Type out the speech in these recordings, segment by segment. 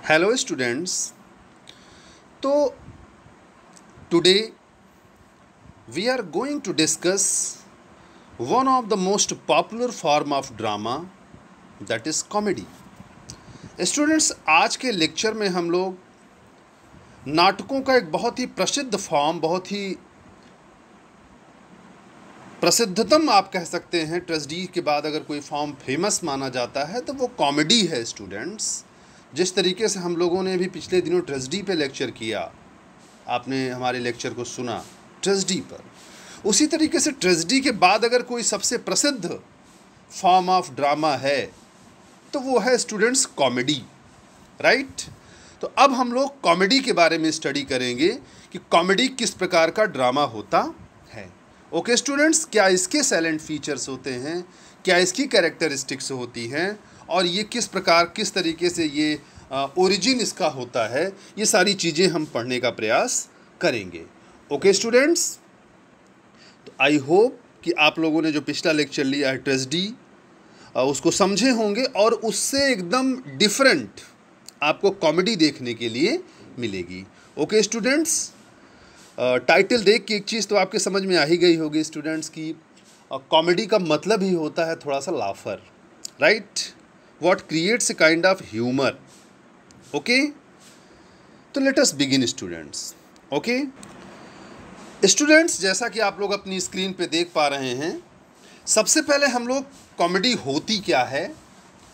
Hello students. So today we are going to discuss one of the most popular form of drama, that is comedy. Students, आज के lecture में हम लोग नाटकों का एक बहुत ही प्रसिद्ध फॉर्म, बहुत ही प्रसिद्धतम आप कह सकते हैं, ट्रेजेडी के बाद अगर कोई फॉर्म फेमस माना जाता है तो वो कॉमेडी है। स्टूडेंट्स, जिस तरीके से हम लोगों ने भी पिछले दिनों ट्रेजेडी पे लेक्चर किया, आपने हमारे लेक्चर को सुना ट्रेजेडी पर, उसी तरीके से ट्रेजेडी के बाद अगर कोई सबसे प्रसिद्ध फॉर्म ऑफ ड्रामा है तो वो है स्टूडेंट्स कॉमेडी, राइट। तो अब हम लोग कॉमेडी के बारे में स्टडी करेंगे कि कॉमेडी किस प्रकार का ड्रामा होता है। ओके स्टूडेंट्स, क्या इसके साइलेंट फीचर्स होते हैं, क्या इसकी कैरेक्टरिस्टिक्स होती हैं, और ये किस प्रकार किस तरीके से ये ओरिजिन इसका होता है, ये सारी चीज़ें हम पढ़ने का प्रयास करेंगे। ओके स्टूडेंट्स, तो आई होप कि आप लोगों ने जो पिछला लेक्चर लिया है ट्रेजेडी, उसको समझे होंगे और उससे एकदम डिफरेंट आपको कॉमेडी देखने के लिए मिलेगी। ओके स्टूडेंट्स, टाइटल देख के एक चीज़ तो आपके समझ में आ ही गई होगी स्टूडेंट्स की कॉमेडी का मतलब ही होता है थोड़ा सा laughter, right, what creates a kind of humour. Okay, तो let us begin students. Okay students, जैसा कि आप लोग अपनी स्क्रीन पे देख पा रहे हैं, सबसे पहले हम लोग कॉमेडी होती क्या है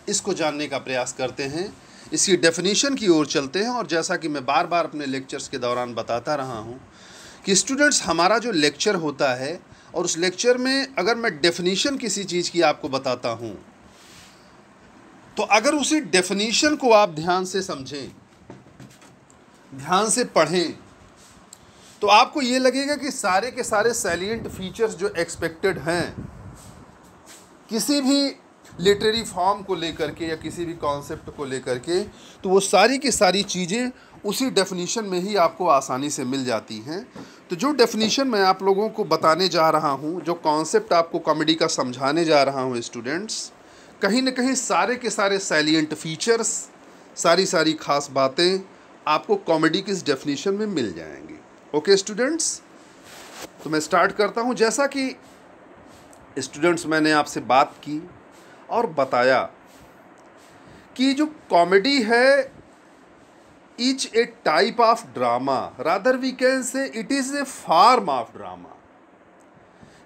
इसको जानने का प्रयास करते हैं, इसकी डेफिनेशन की ओर चलते हैं। और जैसा कि मैं बार बार अपने लेक्चर्स के दौरान बताता रहा हूं कि स्टूडेंट्स, हमारा जो लेक्चर होता है और उस लेक्चर में अगर मैं डेफिनेशन किसी चीज़ की आपको बताता हूं, तो अगर उसी डेफिनेशन को आप ध्यान से समझें, ध्यान से पढ़ें, तो आपको ये लगेगा कि सारे के सारे सैलिएंट फीचर्स जो एक्सपेक्टेड हैं किसी भी लिटरेरी फॉर्म को लेकर के या किसी भी कॉन्सेप्ट को लेकर के, तो वो सारी की सारी चीज़ें उसी डेफिनेशन में ही आपको आसानी से मिल जाती हैं। तो जो डेफिनेशन मैं आप लोगों को बताने जा रहा हूँ, जो कॉन्सेप्ट आपको कॉमेडी का समझाने जा रहा हूँ स्टूडेंट्स, कहीं ना कहीं सारे के सारे सैलिएंट फीचर्स, सारी खास बातें आपको कॉमेडी की इस डेफिनेशन में मिल जाएंगी। ओके स्टूडेंट्स, तो मैं स्टार्ट करता हूँ। जैसा कि स्टूडेंट्स मैंने आपसे बात की और बताया कि जो कॉमेडी है is a type of drama, rather we can say it is a form of drama.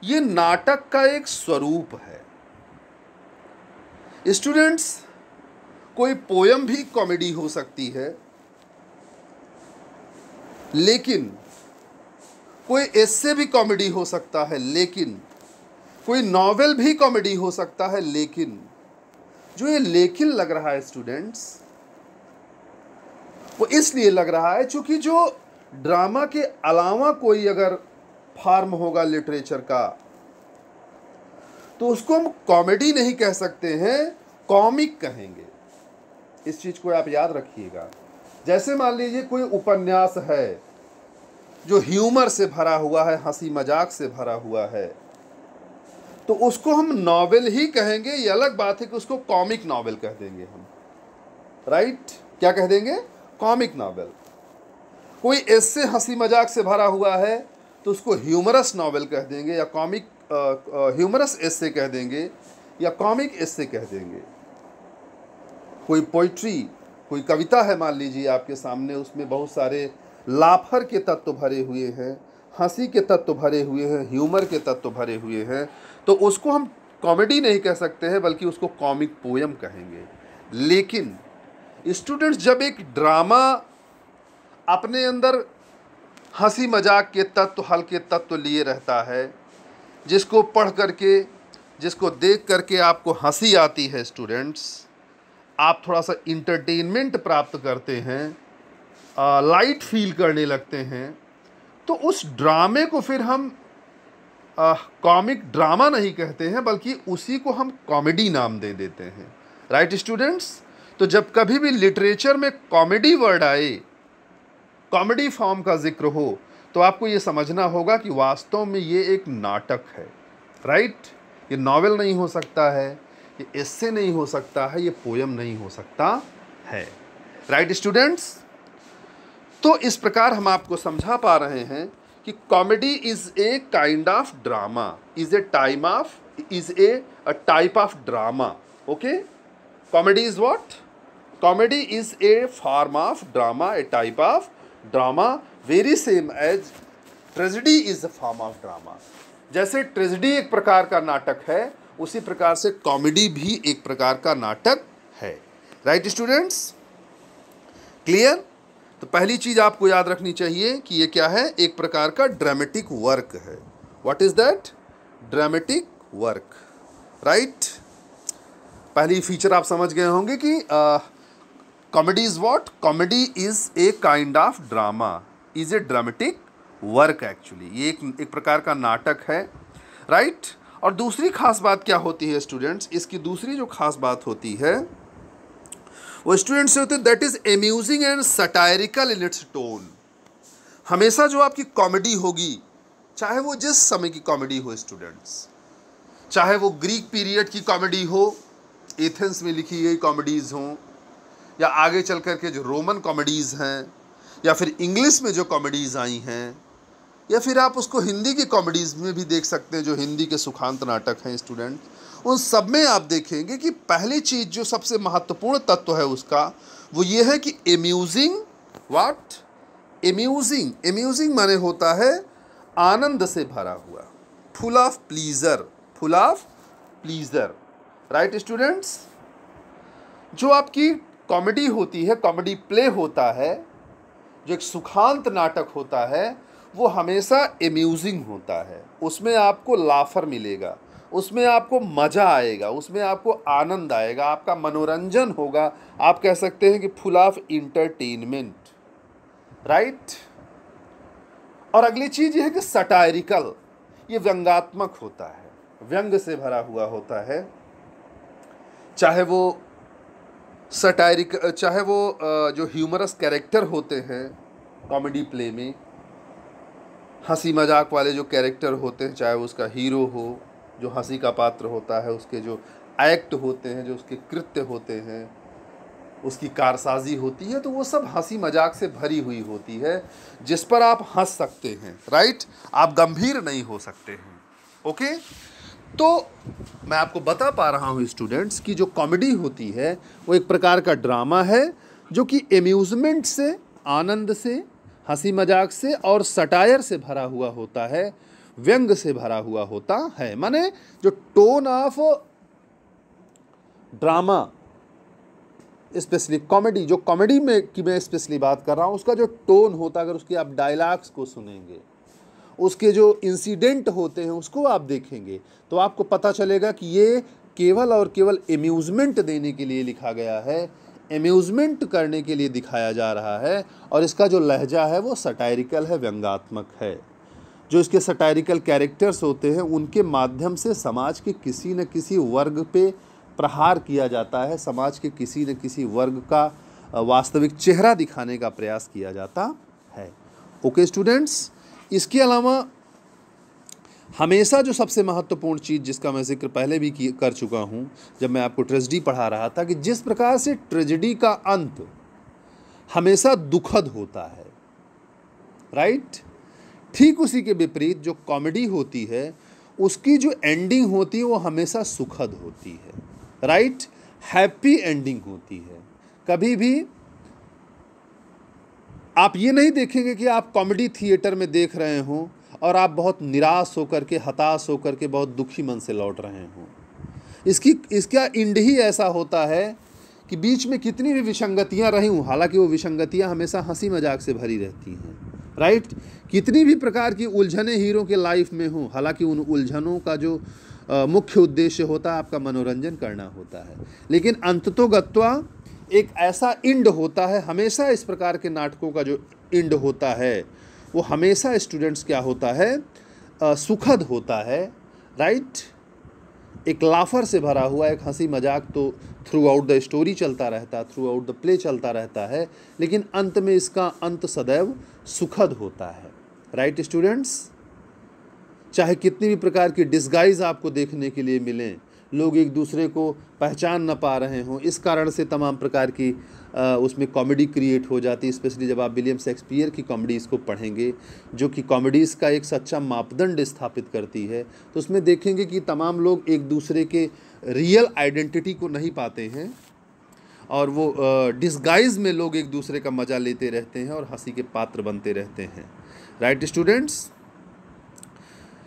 ये नाटक का एक स्वरूप है स्टूडेंट्स। कोई पोयम भी कॉमेडी हो सकती है, लेकिन कोई एस्से भी कॉमेडी हो सकता है, लेकिन कोई नॉवेल भी कॉमेडी हो सकता है, लेकिन जो ये लेकिन लग रहा है स्टूडेंट्स, वो इसलिए लग रहा है क्योंकि जो ड्रामा के अलावा कोई अगर फॉर्म होगा लिटरेचर का, तो उसको हम कॉमेडी नहीं कह सकते हैं, कॉमिक कहेंगे। इस चीज को आप याद रखिएगा। जैसे मान लीजिए कोई उपन्यास है जो ह्यूमर से भरा हुआ है, हंसी मजाक से भरा हुआ है, तो उसको हम नॉवेल ही कहेंगे। ये अलग बात है कि उसको कॉमिक नॉवेल कह देंगे हम, राइट। क्या कह देंगे? Comic novel. कोई एस्से हंसी मजाक से भरा हुआ है तो उसको ह्यूमरस नॉवेल कह देंगे, या कॉमिक ह्यूमरस एस्से कह देंगे, या कॉमिक एस्से कह देंगे। कोई पोइट्री, कोई कविता है मान लीजिए आपके सामने, उसमें बहुत सारे लाफर के तत्व भरे हुए हैं, हंसी के तत्व भरे हुए हैं, ह्यूमर के तत्व भरे हुए हैं, तो उसको हम कॉमेडी नहीं कह सकते हैं, बल्कि उसको कॉमिक पोयम कहेंगे। लेकिन स्टूडेंट्स, जब एक ड्रामा अपने अंदर हंसी मजाक के तत्व, हल्के तत्व लिए रहता है, जिसको पढ़ करके, जिसको देख करके आपको हंसी आती है स्टूडेंट्स, आप थोड़ा सा इंटरटेनमेंट प्राप्त करते हैं, लाइट फील करने लगते हैं, तो उस ड्रामे को फिर हम कॉमिक ड्रामा नहीं कहते हैं, बल्कि उसी को हम कॉमेडी नाम दे देते हैं, राइट स्टूडेंट्स। तो जब कभी भी लिटरेचर में कॉमेडी वर्ड आए, कॉमेडी फॉर्म का जिक्र हो, तो आपको ये समझना होगा कि वास्तव में ये एक नाटक है, राइट। ये नॉवेल नहीं हो सकता है, ये एस्से नहीं हो सकता है, ये पोयम नहीं हो सकता है। Right students? तो इस प्रकार हम आपको समझा पा रहे हैं कि comedy is a kind of drama, is a type of drama. Okay, comedy is what? Comedy is a form of drama, a type of drama, very same as tragedy is a form of drama. जैसे tragedy एक प्रकार का नाटक है, उसी प्रकार से comedy भी एक प्रकार का नाटक है. Right students? क्लियर? तो पहली चीज आपको याद रखनी चाहिए कि ये क्या है, एक प्रकार का ड्रामेटिक वर्क है. What is that? Dramatic work. Right? पहली फीचर आप समझ गए होंगे कि comedy is what? Comedy is a kind of drama, is A dramatic work. Actually ये एक प्रकार का नाटक है. राइट? और दूसरी खास बात क्या होती है स्टूडेंट्स? इसकी दूसरी जो खास बात होती है वो स्टूडेंट्स से होते हैं that is amusing and satirical in its tone. हमेशा जो आपकी कॉमेडी होगी, चाहे वो जिस समय की कॉमेडी हो स्टूडेंट्स, चाहे वो ग्रीक पीरियड की कॉमेडी हो, एथेंस में लिखी गई कॉमेडीज़ हों, या आगे चल कर के जो रोमन कॉमेडीज़ हैं, या फिर इंग्लिश में जो कॉमेडीज़ आई हैं, या फिर आप उसको हिंदी की कॉमेडीज़ में भी देख सकते हैं जो हिंदी के सुखांत नाटक हैं स्टूडेंट. उन सब में आप देखेंगे कि पहली चीज़ जो सबसे महत्वपूर्ण तत्व है उसका वो ये है कि एम्यूजिंग. व्हाट? एम्यूजिंग. एम्यूजिंग माने होता है आनंद से भरा हुआ, full of pleaser, full of pleaser. Right students? जो आपकी कॉमेडी होती है, कॉमेडी प्ले होता है, जो एक सुखांत नाटक होता है, वो हमेशा एम्यूजिंग होता है. उसमें आपको लाफर मिलेगा, उसमें आपको मज़ा आएगा, उसमें आपको आनंद आएगा, आपका मनोरंजन होगा. आप कह सकते हैं कि फुल ऑफ इंटरटेनमेंट. राइट? और अगली चीज़ ये है कि सटायरिकल, ये व्यंग्यात्मक होता है, व्यंग से भरा हुआ होता है. चाहे वो सटायरिक, चाहे वो जो ह्यूमरस कैरेक्टर होते हैं कॉमेडी प्ले में, हंसी मजाक वाले जो कैरेक्टर होते हैं, चाहे उसका हीरो हो जो हंसी का पात्र होता है, उसके जो एक्ट होते हैं, जो उसके कृत्य होते हैं, उसकी कारसाजी होती है, तो वो सब हंसी मजाक से भरी हुई होती है, जिस पर आप हंस सकते हैं. राइट? आप गंभीर नहीं हो सकते हैं. ओके? तो मैं आपको बता पा रहा हूँ स्टूडेंट्स कि जो कॉमेडी होती है वो एक प्रकार का ड्रामा है जो कि एम्यूज़मेंट से, आनंद से, हंसी मजाक से और सटायर से भरा हुआ होता है, व्यंग से भरा हुआ होता है. माने जो tone of drama, specially comedy, जो कॉमेडी में की मैं स्पेशली बात कर रहा हूँ, उसका जो टोन होता है, अगर उसके आप डायलॉग्स को सुनेंगे, उसके जो इंसिडेंट होते हैं उसको आप देखेंगे, तो आपको पता चलेगा कि ये केवल और केवल एम्यूज़मेंट देने के लिए लिखा गया है, एम्यूज़मेंट करने के लिए दिखाया जा रहा है. और इसका जो लहजा है वो सटायरिकल है, व्यंग्यात्मक है. जो इसके सटायरिकल कैरेक्टर्स होते हैं उनके माध्यम से समाज के किसी न किसी वर्ग पे प्रहार किया जाता है, समाज के किसी न किसी वर्ग का वास्तविक चेहरा दिखाने का प्रयास किया जाता है. Okay students? इसके अलावा हमेशा जो सबसे महत्वपूर्ण चीज़ जिसका मैं जिक्र पहले भी कर चुका हूँ जब मैं आपको ट्रेजेडी पढ़ा रहा था, कि जिस प्रकार से ट्रेजेडी का अंत हमेशा दुखद होता है. राइट? ठीक उसी के विपरीत जो कॉमेडी होती है उसकी जो एंडिंग होती है वो हमेशा सुखद होती है. राइट? हैप्पी एंडिंग होती है. कभी भी आप ये नहीं देखेंगे कि आप कॉमेडी थिएटर में देख रहे हों और आप बहुत निराश होकर के, हताश होकर के, बहुत दुखी मन से लौट रहे हों. इसका एंड ही ऐसा होता है कि बीच में कितनी भी विसंगतियां रही हों, हालांकि वो विसंगतियां हमेशा हंसी मजाक से भरी रहती हैं. राइट? कितनी भी प्रकार की उलझनें हीरो के लाइफ में हों, हालांकि उन उलझनों का जो मुख्य उद्देश्य होता है आपका मनोरंजन करना होता है, लेकिन अंततोगत्वा एक ऐसा एंड होता है. हमेशा इस प्रकार के नाटकों का जो एंड होता है वो हमेशा स्टूडेंट्स क्या होता है, सुखद होता है. राइट? एक लाफर से भरा हुआ, एक हंसी मजाक तो थ्रू आउट द स्टोरी चलता रहता, थ्रू आउट द प्ले चलता रहता है, लेकिन अंत में इसका अंत सदैव सुखद होता है. Right students? चाहे कितनी भी प्रकार की डिस्गाइज आपको देखने के लिए मिलें, लोग एक दूसरे को पहचान न पा रहे हों, इस कारण से तमाम प्रकार की उसमें कॉमेडी क्रिएट हो जाती है, स्पेशली जब आप विलियम शेक्सपियर की कॉमेडीज़ को पढ़ेंगे जो कि कॉमेडीज़ का एक सच्चा मापदंड स्थापित करती है। तो उसमें देखेंगे कि तमाम लोग एक दूसरे के रियल आइडेंटिटी को नहीं पाते हैं और वो डिस्गाइज में लोग एक दूसरे का मज़ा लेते रहते हैं और हंसी के पात्र बनते रहते हैं। राइट स्टूडेंट्स,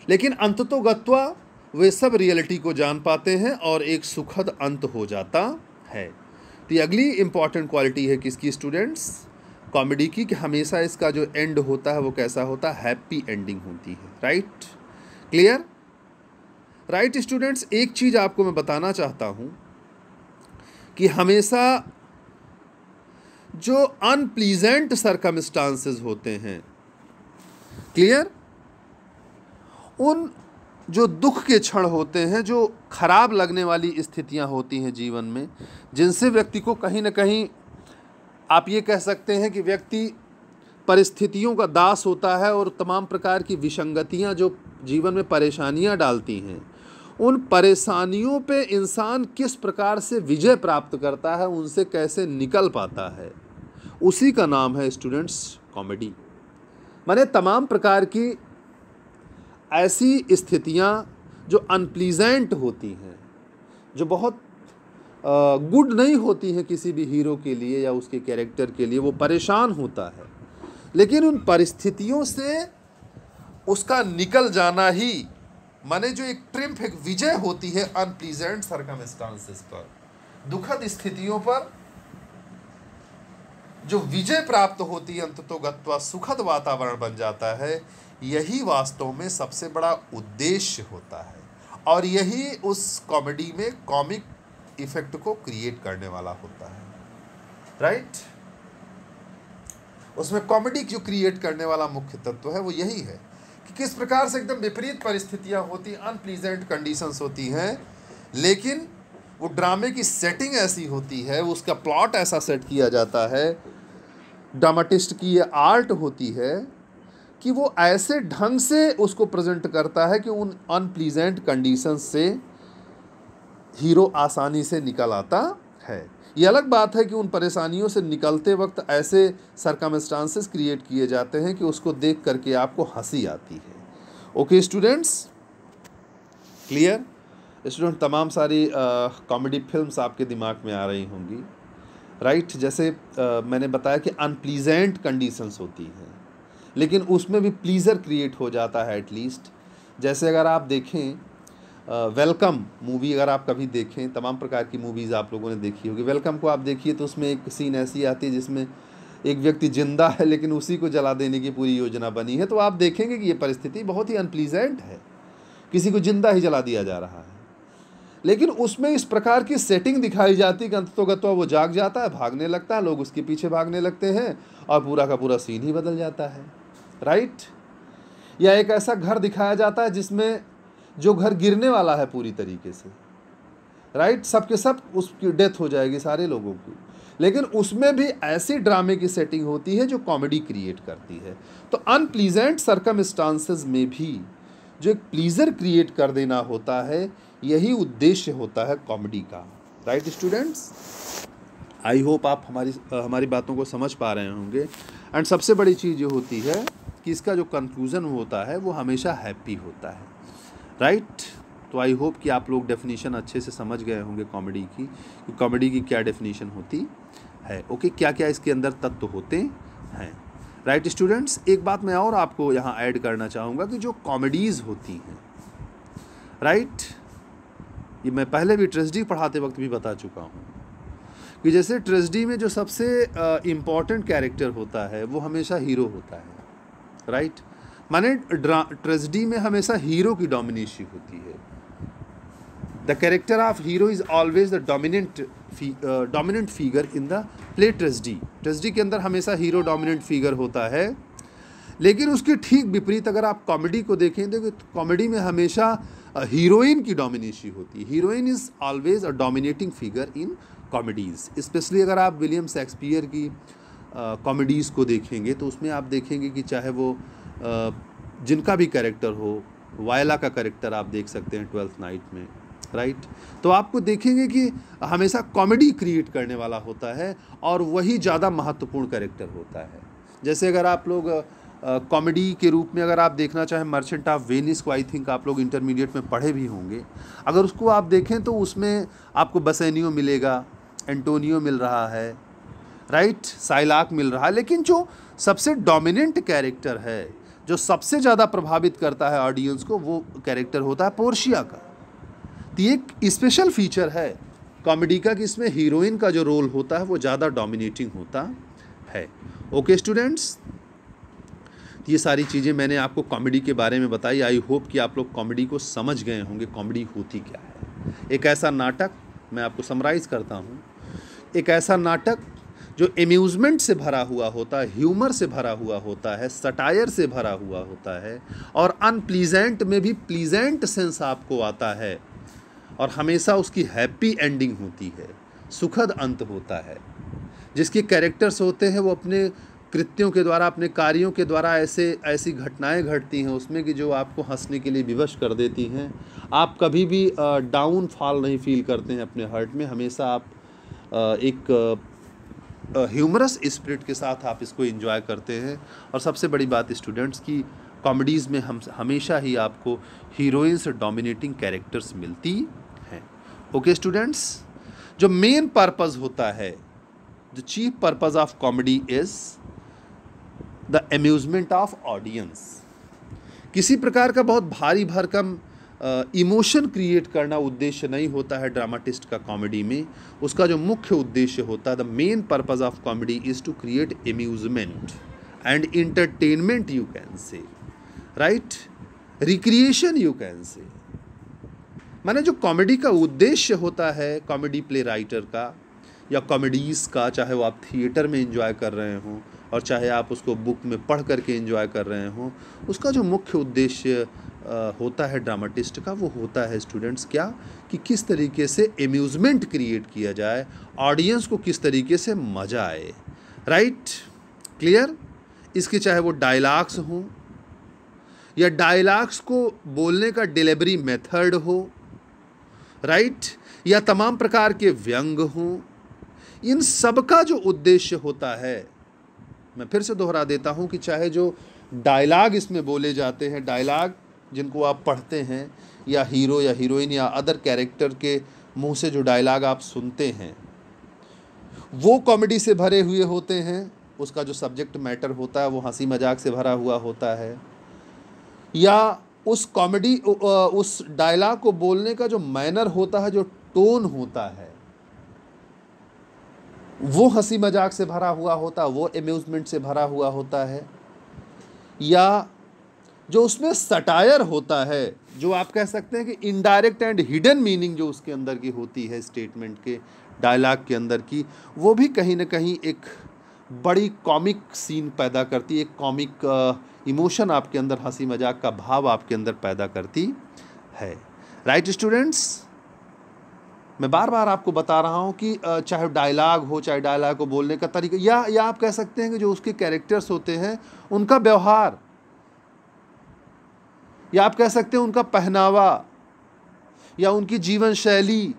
लेकिन अंततोगत्वा वे सब रियलिटी को जान पाते हैं और एक सुखद अंत हो जाता है। तो ये अगली इम्पॉर्टेंट क्वालिटी है किसकी स्टूडेंट्स? कॉमेडी की, कि हमेशा इसका जो एंड होता है वो कैसा होता है? हैप्पी एंडिंग होती है। Right, clear? राइट स्टूडेंट्स, एक चीज़ आपको मैं बताना चाहता हूँ कि हमेशा जो अनप्लीजेंट सर्कमस्टांसेस होते हैं, क्लियर, उन जो दुख के क्षण होते हैं, जो खराब लगने वाली स्थितियां होती हैं जीवन में, जिनसे व्यक्ति को कहीं ना कहीं आप ये कह सकते हैं कि व्यक्ति परिस्थितियों का दास होता है और तमाम प्रकार की विसंगतियां जो जीवन में परेशानियां डालती हैं, उन परेशानियों पे इंसान किस प्रकार से विजय प्राप्त करता है, उनसे कैसे निकल पाता है, उसी का नाम है स्टूडेंट्स कॉमेडी। माने तमाम प्रकार की ऐसी स्थितियां जो अनप्लीजेंट होती हैं, जो बहुत गुड नहीं होती हैं किसी भी हीरो के लिए या उसके कैरेक्टर के लिए, वो परेशान होता है, लेकिन उन परिस्थितियों से उसका निकल जाना ही, माने जो एक ट्रिम्फ, एक विजय होती है अनप्लीजेंट सर्कमस्टांसेस पर, दुखद स्थितियों पर जो विजय प्राप्त होती है, अंततोगत्वा सुखद वातावरण बन जाता है। यही वास्तव में सबसे बड़ा उद्देश्य होता है और यही उस कॉमेडी में कॉमिक इफेक्ट को क्रिएट करने वाला होता है। राइट, उसमें कॉमेडी जो क्रिएट करने वाला मुख्य तत्व है वो यही है कि किस प्रकार से एकदम विपरीत परिस्थितियां होती, अनप्लीजेंट कंडीशंस होती हैं, लेकिन वो ड्रामे की सेटिंग ऐसी होती है, उसका प्लॉट ऐसा सेट किया जाता है, ड्रामाटिस्ट की ये आर्ट होती है कि वो ऐसे ढंग से उसको प्रेजेंट करता है कि उन अनप्लीजेंट कंडीशंस से हीरो आसानी से निकल आता है। ये अलग बात है कि उन परेशानियों से निकलते वक्त ऐसे सर्कमस्टांसेस क्रिएट किए जाते हैं कि उसको देख करके आपको हंसी आती है। Okay students, clear? स्टूडेंट, तमाम सारी कॉमेडी फिल्म्स आपके दिमाग में आ रही होंगी। राइट, जैसे मैंने बताया कि अनप्लीजेंट कंडीशंस होती हैं, लेकिन उसमें भी प्लीज़र क्रिएट हो जाता है एटलीस्ट। जैसे अगर आप देखें वेलकम मूवी, अगर आप कभी देखें, तमाम प्रकार की मूवीज़ आप लोगों ने देखी होगी, वेलकम को आप देखिए तो उसमें एक सीन ऐसी आती है जिसमें एक व्यक्ति जिंदा है लेकिन उसी को जला देने की पूरी योजना बनी है। तो आप देखेंगे कि ये परिस्थिति बहुत ही अनप्लीजेंट है, किसी को जिंदा ही जला दिया जा रहा है, लेकिन उसमें इस प्रकार की सेटिंग दिखाई जाती है कि अंततोगत्वा वो जाग जाता है, भागने लगता है, लोग उसके पीछे भागने लगते हैं और पूरा का पूरा सीन ही बदल जाता है। राइट, या एक ऐसा घर दिखाया जाता है जिसमें जो घर गिरने वाला है पूरी तरीके से, राइट, सबके सब उसकी डेथ हो जाएगी सारे लोगों की, लेकिन उसमें भी ऐसी ड्रामे की सेटिंग होती है जो कॉमेडी क्रिएट करती है। तो अनप्लीजेंट सर्कमस्टांसेस में भी जो एक प्लीजर क्रिएट कर देना होता है, यही उद्देश्य होता है कॉमेडी का। राइट स्टूडेंट्स, आई होप आप हमारी बातों को समझ पा रहे होंगे। एंड सबसे बड़ी चीज़ ये होती है कि इसका जो कंक्लूजन होता है वो हमेशा हैप्पी होता है। राइट, तो आई होप कि आप लोग डेफिनेशन अच्छे से समझ गए होंगे कॉमेडी की, कि कॉमेडी की क्या डेफिनेशन होती है। ओके, क्या क्या इसके अंदर तत्व होते हैं। राइट स्टूडेंट्स, एक बात मैं और आपको यहाँ ऐड करना चाहूँगा कि जो कॉमेडीज़ होती हैं, राइट, ये मैं पहले भी ट्रेजेडी पढ़ाते वक्त भी बता चुका हूँ कि जैसे ट्रेजेडी में जो सबसे इम्पॉर्टेंट कैरेक्टर होता है वो हमेशा हीरो होता है। राइट, माने ट्रेजेडी में हमेशा हीरो की डोमिनेंसी होती है। The character of hero is always the dominant figure in the play tragedy. Tragedy के अंदर हमेशा हीरो डोमिनेंट फिगर होता है, लेकिन उसके ठीक विपरीत अगर आप कॉमेडी को देखें तो कॉमेडी में हमेशा हीरोइन की डोमिनेंसी होती है। Heroine is always a dominating figure in comedies. Specially अगर आप विलियम शेक्सपियर की कॉमेडीज़ को देखेंगे तो उसमें आप देखेंगे कि चाहे वो जिनका भी कैरेक्टर हो, वायला का कैरेक्टर आप देख सकते हैं 12th नाइट में, राइट। तो आपको देखेंगे कि हमेशा कॉमेडी क्रिएट करने वाला होता है और वही ज़्यादा महत्वपूर्ण कैरेक्टर होता है। जैसे अगर आप लोग कॉमेडी के रूप में अगर आप देखना चाहें मर्चेंट ऑफ वेनिस को, आई थिंक आप लोग इंटरमीडिएट में पढ़े भी होंगे, अगर उसको आप देखें तो उसमें आपको बसेनियो मिलेगा, एंटोनियो मिल रहा है, राइट, साइलाक मिल रहा है, लेकिन जो सबसे डोमिनेंट कैरेक्टर है, जो सबसे ज़्यादा प्रभावित करता है ऑडियंस को, वो कैरेक्टर होता है पोर्शिया का। तो ये एक स्पेशल फीचर है कॉमेडी का कि इसमें हीरोइन का जो रोल होता है वो ज़्यादा डोमिनेटिंग होता है। ओके स्टूडेंट्स, ये सारी चीज़ें मैंने आपको कॉमेडी के बारे में बताई। आई होप कि आप लोग कॉमेडी को समझ गए होंगे, कॉमेडी होती क्या है। एक ऐसा नाटक, मैं आपको समराइज़ करता हूँ, एक ऐसा नाटक जो एम्यूज़मेंट से भरा हुआ होता है, ह्यूमर से भरा हुआ होता है, सटायर से भरा हुआ होता है, और अनप्लीजेंट में भी प्लीजेंट सेंस आपको आता है, और हमेशा उसकी हैप्पी एंडिंग होती है, सुखद अंत होता है। जिसके कैरेक्टर्स होते हैं वो अपने कृत्यों के द्वारा, अपने कार्यों के द्वारा ऐसी घटनाएं घटती हैं उसमें कि जो आपको हंसने के लिए विवश कर देती हैं। आप कभी भी डाउन फॉल नहीं फील करते हैं अपने हर्ट में, हमेशा आप एक ह्यूमरस स्पिरिट के साथ आप इसको एंजॉय करते हैं। और सबसे बड़ी बात स्टूडेंट्स की कॉमेडीज़ में हम हमेशा ही आपको हीरोइन से डोमिनेटिंग कैरेक्टर्स मिलती हैं। ओके स्टूडेंट्स, जो मेन पर्पज़ होता है, the chief purpose of comedy is the amusement of audience. किसी प्रकार का बहुत भारी भरकम इमोशन क्रिएट करना उद्देश्य नहीं होता है ड्रामाटिस्ट का कॉमेडी में। उसका जो मुख्य उद्देश्य होता है, the main purpose of comedy is to create amusement and entertainment, you can say, right, recreation you can say. माने जो कॉमेडी का उद्देश्य होता है कॉमेडी प्ले राइटर का या कॉमेडीज़ का, चाहे वो आप थिएटर में एंजॉय कर रहे हों और चाहे आप उसको बुक में पढ़ करके एंजॉय कर रहे हों, उसका जो मुख्य उद्देश्य होता है ड्रामाटिस्ट का, वो होता है स्टूडेंट्स क्या, कि किस तरीके से एम्यूज़मेंट क्रिएट किया जाए, ऑडियंस को किस तरीके से मज़ा आए, राइट, क्लियर। इसके चाहे वो डायलॉग्स हों या डायलॉग्स को बोलने का डिलीवरी मेथड हो, राइट, या तमाम प्रकार के व्यंग हों, इन सब का जो उद्देश्य होता है, मैं फिर से दोहरा देता हूं कि चाहे जो डायलॉग इसमें बोले जाते हैं, डायलॉग जिनको आप पढ़ते हैं, या हीरो या हीरोइन या अदर कैरेक्टर के मुंह से जो डायलॉग आप सुनते हैं, वो कॉमेडी से भरे हुए होते हैं। उसका जो सब्जेक्ट मैटर होता है वो हंसी मजाक से भरा हुआ होता है, या उस डायलॉग को बोलने का जो मैनर होता है, जो टोन होता है, वो हंसी मजाक से भरा हुआ होता है, वो एम्यूज़मेंट से भरा हुआ होता है, या जो उसमें सटायर होता है, जो आप कह सकते हैं कि इनडायरेक्ट एंड हिडन मीनिंग जो उसके अंदर की होती है, स्टेटमेंट के, डायलॉग के अंदर की, वो भी कहीं ना कहीं एक बड़ी कॉमिक सीन पैदा करती है, एक कॉमिक इमोशन आपके अंदर, हंसी मजाक का भाव आपके अंदर पैदा करती है, राइट स्टूडेंट्स। मैं बार बार आपको बता रहा हूँ कि चाहे डायलॉग हो, चाहे डायलॉग को बोलने का तरीका, या आप कह सकते हैं कि जो उसके कैरेक्टर्स होते हैं उनका व्यवहार, या आप कह सकते हैं उनका पहनावा, या उनकी जीवन शैली,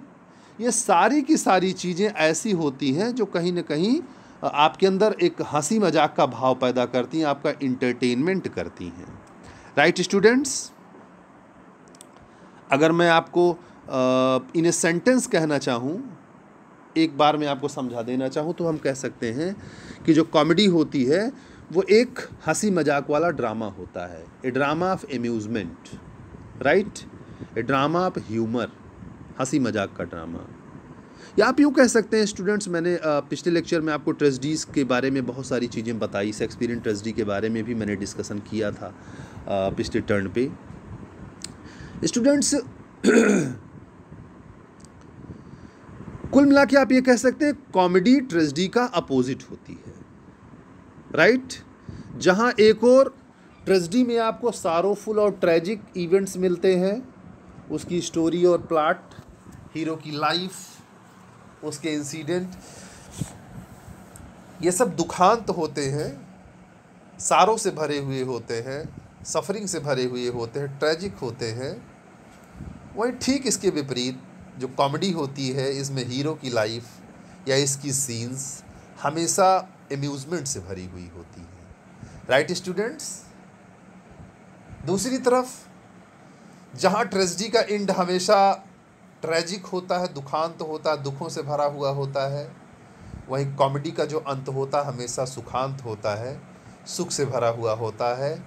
ये सारी की सारी चीज़ें ऐसी होती हैं जो कहीं ना कहीं आपके अंदर एक हंसी मजाक का भाव पैदा करती हैं, आपका इंटरटेनमेंट करती हैं, राइट स्टूडेंट्स। अगर मैं आपको इन ए सेंटेंस कहना चाहूँ, एक बार मैं आपको समझा देना चाहूँ, तो हम कह सकते हैं कि जो कॉमेडी होती है वो एक हंसी मजाक वाला ड्रामा होता है, a drama of amusement, right, a drama of humour, हंसी मजाक का ड्रामा। या आप यूँ कह सकते हैं स्टूडेंट्स, मैंने पिछले लेक्चर में आपको ट्रेजेडीज़ के बारे में बहुत सारी चीज़ें बताई, शेक्सपियरियन ट्रेजेडी के बारे में भी मैंने डिस्कशन किया था पिछले टर्न पे। स्टूडेंट्स कुल मिला के आप ये कह सकते हैं कॉमेडी ट्रेजेडी का अपोजिट होती है, राइट। जहां एक और ट्रेजेडी में आपको सारोफुल और ट्रेजिक इवेंट्स मिलते हैं, उसकी स्टोरी और प्लॉट, हीरो की लाइफ, उसके इंसिडेंट, ये सब दुखांत होते हैं, सारों से भरे हुए होते हैं, सफरिंग से भरे हुए होते हैं, ट्रेजिक होते हैं। वही ठीक इसके विपरीत जो कॉमेडी होती है इसमें हीरो की लाइफ या इसकी सीन्स हमेशा एम्यूज़मेंट से भरी हुई होती है, राइट स्टूडेंट्स। दूसरी तरफ जहाँ ट्रेजेडी का एंड हमेशा ट्रेजिक होता है, दुखांत होता है, दुखों से भरा हुआ होता है, वहीं कॉमेडी का जो अंत होता है हमेशा सुखांत होता है, सुख से भरा हुआ होता है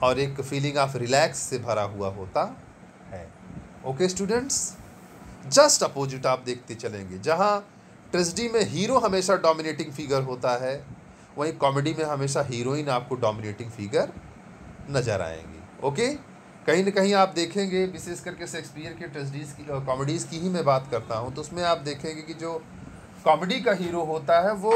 और एक फीलिंग ऑफ रिलैक्स से भरा हुआ होता है। ओके स्टूडेंट्स, जस्ट अपोजिट आप देखते चलेंगे, जहाँ ट्रेजेडी में हीरो हमेशा डोमिनेटिंग फिगर होता है, वहीं कॉमेडी में हमेशा हीरोइन आपको डोमिनेटिंग फिगर नज़र आएंगी। ओके, कहीं ना कहीं आप देखेंगे, विशेष करके शेक्सपियर के ट्रेजेडीज़ की कॉमेडीज़ की ही मैं बात करता हूँ, तो उसमें आप देखेंगे कि जो कॉमेडी का हीरो होता है वो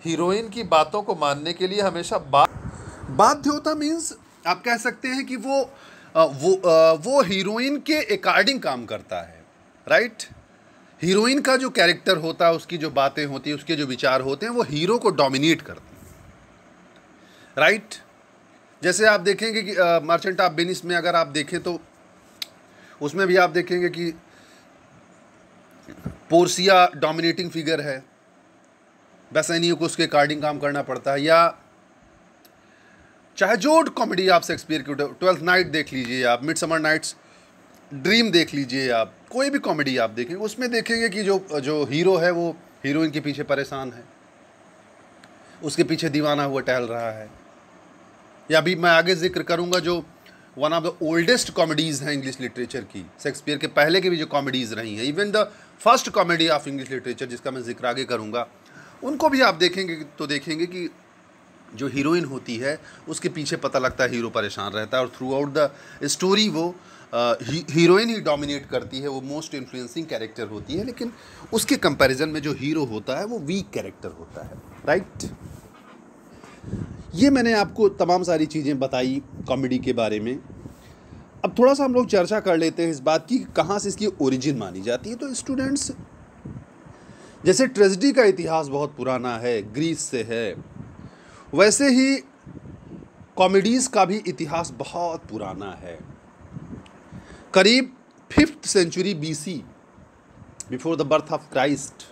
हीरोइन की बातों को मानने के लिए हमेशा बाध्य होता। मीन्स आप कह सकते हैं कि वो हीरोइन के अकॉर्डिंग काम करता है, राइट। हीरोइन का जो कैरेक्टर होता है, उसकी जो बातें होती हैं, उसके जो विचार होते हैं, वो हीरो को डोमिनेट करते हैं, राइट। जैसे आप देखेंगे कि मर्चेंट ऑफ वेनिस में अगर आप देखें तो उसमें भी आप देखेंगे कि पोर्सिया डोमिनेटिंग फिगर है, बेसैनियो को उसके अकॉर्डिंग काम करना पड़ता है। या चाहे जो कॉमेडी आप शेक्सपियर की, ट्वेल्थ नाइट देख लीजिए आप, मिडसमर नाइट्स ड्रीम देख लीजिए आप, कोई भी कॉमेडी आप देखेंगे उसमें देखेंगे कि जो हीरो है वो हीरोइन के पीछे परेशान है, उसके पीछे दीवाना हुआ टहल रहा है। या अभी मैं आगे जिक्र करूंगा जो one of the oldest comedies हैं इंग्लिश लिटरेचर की, शेक्सपियर के पहले की भी जो कॉमेडीज़ रही हैं, even the first comedy of English literature जिसका मैं जिक्र आगे करूंगा, उनको भी आप देखेंगे तो देखेंगे कि जो हीरोइन होती है उसके पीछे पता लगता है हीरो परेशान रहता है, और थ्रू आउट द स्टोरी वो हीरोइन ही डोमिनेट करती है, वो मोस्ट इन्फ्लुएंसिंग कैरेक्टर होती है, लेकिन उसके कंपैरिजन में जो हीरो होता है वो वीक कैरेक्टर होता है, राइट। ये मैंने आपको तमाम सारी चीज़ें बताई कॉमेडी के बारे में। अब थोड़ा सा हम लोग चर्चा कर लेते हैं इस बात की कहाँ से इसकी ओरिजिन मानी जाती है। तो स्टूडेंट्स, जैसे ट्रेजेडी का इतिहास बहुत पुराना है, ग्रीस से है, वैसे ही कॉमेडीज़ का भी इतिहास बहुत पुराना है। करीब 5th century BC, before the birth of Christ,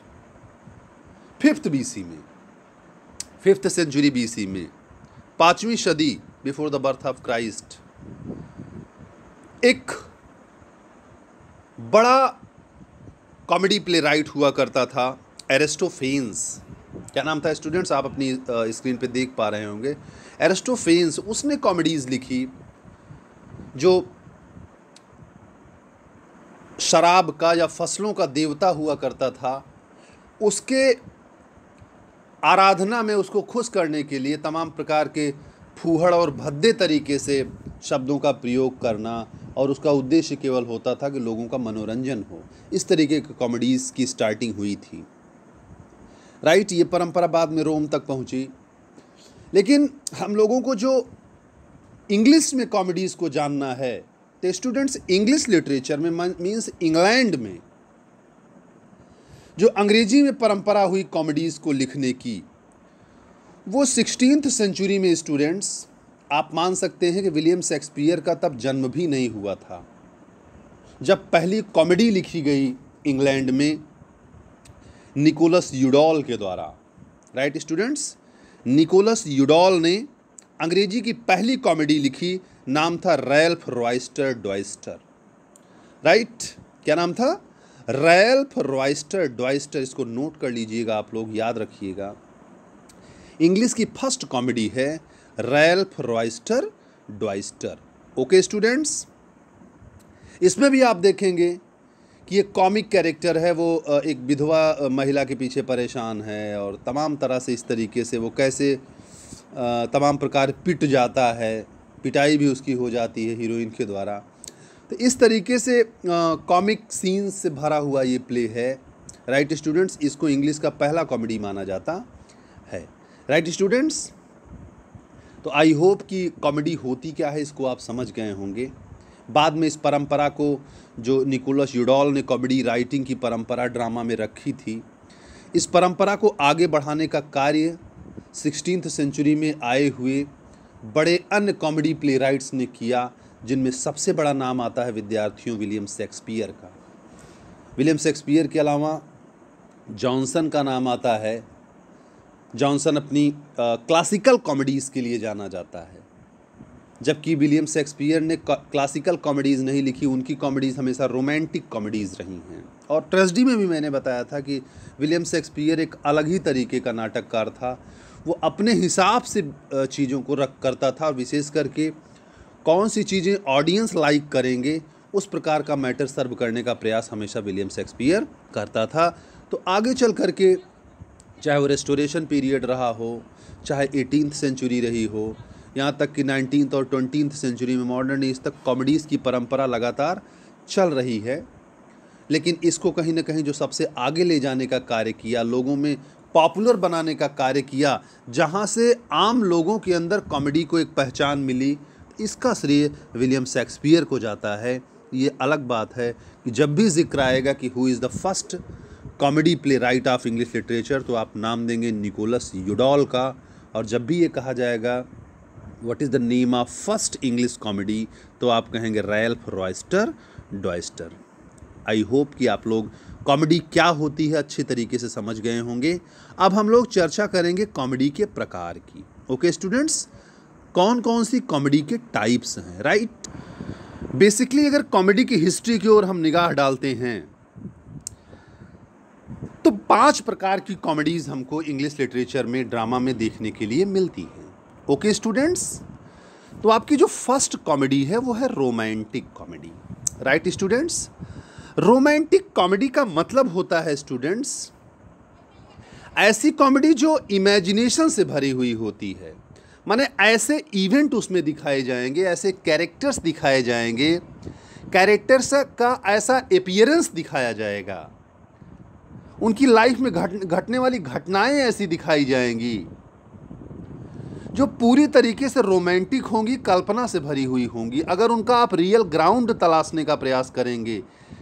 5th BC में, 5th सेंचुरी BC में, 5वीं सदी before the birth of Christ, एक बड़ा कॉमेडी प्ले राइट हुआ करता था, एरिस्टोफेन्स। क्या नाम था स्टूडेंट्स, आप अपनी स्क्रीन पे देख पा रहे होंगे, एरिस्टोफेन्स। उसने कॉमेडीज़ लिखी जो शराब का या फसलों का देवता हुआ करता था, उसके आराधना में उसको खुश करने के लिए तमाम प्रकार के फूहड़ और भद्दे तरीके से शब्दों का प्रयोग करना, और उसका उद्देश्य केवल होता था कि लोगों का मनोरंजन हो। इस तरीके की कॉमेडीज़ की स्टार्टिंग हुई थी, राइट। ये परंपरा बाद में रोम तक पहुंची, लेकिन हम लोगों को जो इंग्लिश में कॉमेडीज़ को जानना है, तो स्टूडेंट्स इंग्लिश लिटरेचर में मीन्स इंग्लैंड में जो अंग्रेजी में परंपरा हुई कॉमेडीज़ को लिखने की, वो 16th सेंचुरी में स्टूडेंट्स आप मान सकते हैं कि विलियम शेक्सपियर का तब जन्म भी नहीं हुआ था जब पहली कॉमेडी लिखी गई इंग्लैंड में निकोलस यूडॉल के द्वारा, राइट स्टूडेंट्स। निकोलस यूडॉल ने अंग्रेजी की पहली कॉमेडी लिखी, नाम था रैल्फ रॉयस्टर डॉयस्टर, राइट। क्या नाम था, रैल्फ रॉयस्टर डॉयस्टर। इसको नोट कर लीजिएगा आप लोग, याद रखिएगा। इंग्लिश की फर्स्ट कॉमेडी है रैल्फ रॉयस्टर डॉयस्टर। ओके स्टूडेंट्स, इसमें भी आप देखेंगे कि एक कॉमिक कैरेक्टर है, वो एक विधवा महिला के पीछे परेशान है और तमाम तरह से इस तरीके से वो कैसे तमाम प्रकार पिट जाता है, पिटाई भी उसकी हो जाती है हीरोइन के द्वारा। तो इस तरीके से कॉमिक सीन्स से भरा हुआ ये प्ले है, राइट स्टूडेंट्स। इसको इंग्लिश का पहला कॉमेडी माना जाता है, राइट स्टूडेंट्स। तो आई होप कि कॉमेडी होती क्या है इसको आप समझ गए होंगे। बाद में इस परंपरा को जो निकोलस यूडॉल ने कॉमेडी राइटिंग की परंपरा ड्रामा में रखी थी, इस परंपरा को आगे बढ़ाने का कार्य 16th सेंचुरी में आए हुए बड़े अन्य कॉमेडी प्ले राइट्स ने किया, जिनमें सबसे बड़ा नाम आता है विद्यार्थियों विलियम शेक्सपियर का। विलियम शेक्सपियर के अलावा जॉनसन का नाम आता है। जॉनसन अपनी क्लासिकल कॉमेडीज़ के लिए जाना जाता है, जबकि विलियम शेक्सपियर ने क्लासिकल कॉमेडीज़ नहीं लिखी, उनकी कॉमेडीज़ हमेशा रोमांटिक कॉमेडीज़ रही हैं। और ट्रेजेडी में भी मैंने बताया था कि विलियम शेक्सपियर एक अलग ही तरीके का नाटककार था। वो अपने हिसाब से चीज़ों को रख करता था, विशेष करके कौन सी चीज़ें ऑडियंस लाइक करेंगे उस प्रकार का मैटर सर्व करने का प्रयास हमेशा विलियम शेक्सपियर करता था। तो आगे चल करके चाहे वो रेस्टोरेशन पीरियड रहा हो, चाहे 18th सेंचुरी रही हो, यहाँ तक कि 19th और 20th सेंचुरी में मॉडर्न एज तक कॉमेडीज़ की परंपरा लगातार चल रही है। लेकिन इसको कहीं ना कहीं जो सबसे आगे ले जाने का कार्य किया, लोगों में पॉपुलर बनाने का कार्य किया, जहाँ से आम लोगों के अंदर कॉमेडी को एक पहचान मिली, इसका श्रेय विलियम शेक्सपियर को जाता है। ये अलग बात है कि जब भी जिक्र आएगा कि who is the first comedy play right of English literature, तो आप नाम देंगे निकोलस यूडॉल का। और जब भी ये कहा जाएगा what is the name of first English comedy, तो आप कहेंगे रैल्फ रॉयस्टर डॉयस्टर। आई होप कि आप लोग कॉमेडी क्या होती है अच्छे तरीके से समझ गए होंगे। अब हम लोग चर्चा करेंगे कॉमेडी के प्रकार की। ओके स्टूडेंट्स, कौन कौन सी कॉमेडी के टाइप्स हैं, राइट। बेसिकली अगर कॉमेडी की हिस्ट्री की ओर हम निगाह डालते हैं तो 5 प्रकार की कॉमेडीज़ हमको इंग्लिश लिटरेचर में, ड्रामा में देखने के लिए मिलती हैं। ओके स्टूडेंट्स, तो आपकी जो फर्स्ट कॉमेडी है वो है romantic comedy, right students. Romantic comedy का मतलब होता है स्टूडेंट्स ऐसी कॉमेडी जो इमेजिनेशन से भरी हुई होती है, माने ऐसे इवेंट उसमें दिखाए जाएंगे, ऐसे कैरेक्टर्स दिखाए जाएंगे, कैरेक्टर्स का ऐसा अपीयरेंस दिखाया जाएगा, उनकी लाइफ में घटने वाली घटनाएं ऐसी दिखाई जाएंगी जो पूरी तरीके से रोमांटिक होंगी, कल्पना से भरी हुई होंगी। अगर उनका आप रियल ग्राउंड तलाशने का प्रयास करेंगे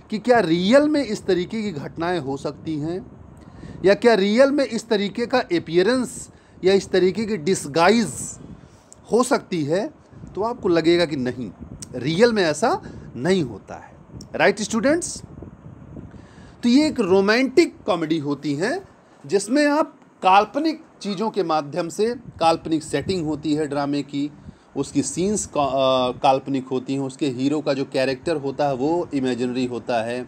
कि क्या रियल में इस तरीके की घटनाएं हो सकती हैं, या क्या रियल में इस तरीके का अपीयरेंस या इस तरीके की डिस्गाइज हो सकती है, तो आपको लगेगा कि नहीं, रियल में ऐसा नहीं होता है, राइट स्टूडेंट्स। तो ये एक रोमांटिक कॉमेडी होती है जिसमें आप काल्पनिक चीज़ों के माध्यम से, काल्पनिक सेटिंग होती है ड्रामे की, उसकी सीन्स काल्पनिक होती हैं, उसके हीरो का जो कैरेक्टर होता है वो इमेजिनरी होता है,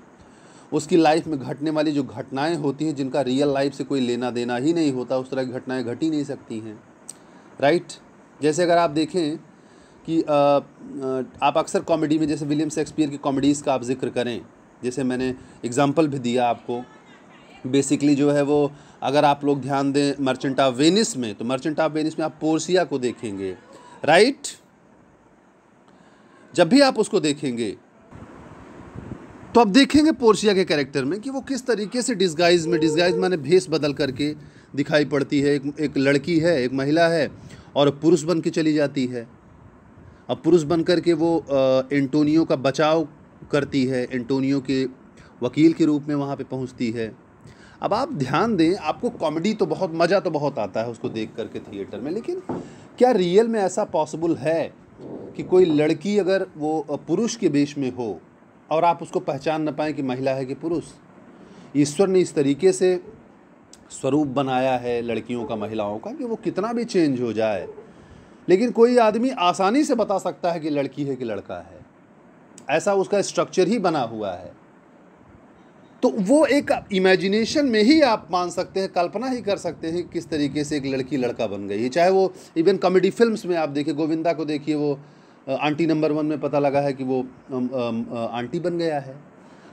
उसकी लाइफ में घटने वाली जो घटनाएं होती हैं जिनका रियल लाइफ से कोई लेना देना ही नहीं होता, उस तरह की घटनाएं घट ही नहीं सकती हैं, राइट। जैसे अगर आप देखें कि आप अक्सर कॉमेडी में, जैसे विलियम शेक्सपियर की कॉमेडीज़ का आप जिक्र करें, जैसे मैंने एग्जांपल भी दिया आपको, बेसिकली जो है वो अगर आप लोग ध्यान दें मर्चेंट ऑफ वेनिस में, तो मर्चेंट ऑफ वेनिस में आप पोर्सिया को देखेंगे, राइट। जब भी आप उसको देखेंगे तो आप देखेंगे पोर्सिया के कैरेक्टर में कि वो किस तरीके से डिस्गाइज माने भेष बदल करके दिखाई पड़ती है। एक लड़की है, एक महिला है, और पुरुष बन के चली जाती है। अब पुरुष बन करके वो एंटोनियो का बचाव करती है, एंटोनियो के वकील के रूप में वहाँ पे पहुँचती है। अब आप ध्यान दें, आपको कॉमेडी तो बहुत, मज़ा तो बहुत आता है उसको देख करके थिएटर में, लेकिन क्या रियल में ऐसा पॉसिबल है कि कोई लड़की अगर वो पुरुष के वेश में हो और आप उसको पहचान न पाएँ कि महिला है कि पुरुष? ईश्वर ने इस तरीके से स्वरूप बनाया है लड़कियों का, महिलाओं का, कि वो कितना भी चेंज हो जाए, लेकिन कोई आदमी आसानी से बता सकता है कि लड़की है कि लड़का है, ऐसा उसका स्ट्रक्चर ही बना हुआ है। तो वो एक इमेजिनेशन में ही आप मान सकते हैं, कल्पना ही कर सकते हैं किस तरीके से एक लड़की लड़का बन गई है। चाहे वो इवन कॉमेडी फिल्म्स में आप देखिए, गोविंदा को देखिए, वो आंटी नंबर 1 में पता लगा है कि वो आंटी बन गया है